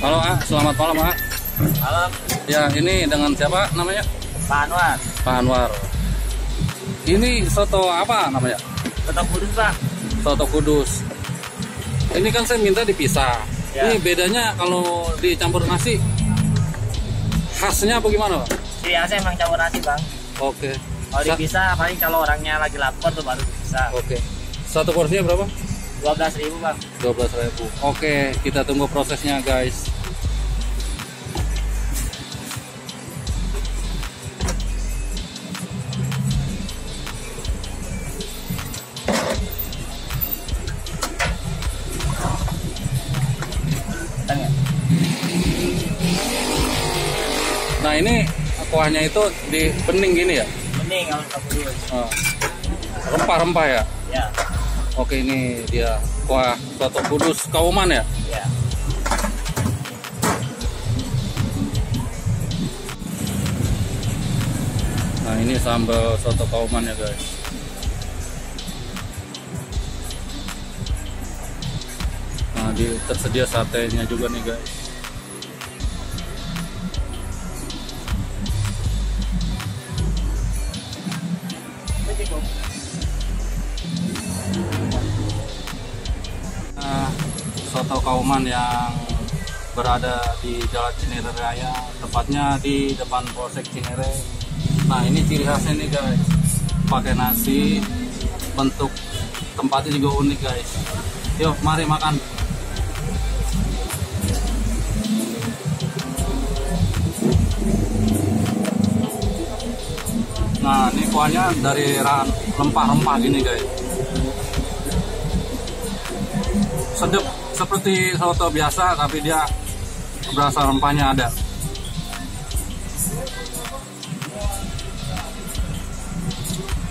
Halo A, selamat malam A. Malam. Ya, ini dengan siapa namanya? Pak Anwar. Pak Anwar. Ini soto apa namanya? Soto Kudus, Pak. Soto Kudus. Ini kan saya minta dipisah. Ya. Ini bedanya kalau dicampur nasi, khasnya apa gimana, Pak? Ciri khasnya emang campur nasi, Bang. Oke. Kalau dipisah, paling kalau orangnya lagi lapar tuh baru bisa. Oke. Satu porsinya berapa? 12.000, Bang. 12.000. Oke, kita tunggu prosesnya, guys. Tanya. Nah, ini kuahnya itu di bening gini ya? Mending kalau soto Kudus. Oh. Rempah-rempah ya? Ya. Oke, ini dia kuah soto Kudus Kauman ya? Ya. Nah, ini sambal soto Kauman ya, guys. Nah, tersedia satenya juga nih, guys. Nah, soto Kauman yang berada di Jalan Cinere Raya, tepatnya di depan Polsek Cinere. Nah, ini ciri khasnya nih, guys. Pakai nasi, bentuk tempatnya juga unik, guys. Yuk, mari makan. Nah, ini kuahnya dari rempah-rempah gini, guys. Sedap seperti soto biasa, tapi dia berasa rempahnya ada.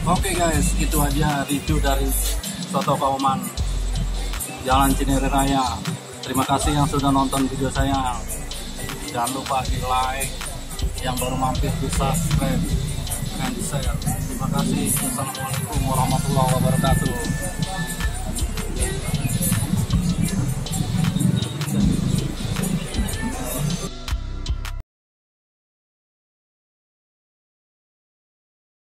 Oke, guys, itu aja review dari soto Kauman Jalan Cinere Raya. Terima kasih yang sudah nonton video saya. Jangan lupa di like, yang baru mampir di subscribe dan di share. Terima kasih. Assalamualaikum warahmatullahi wabarakatuh.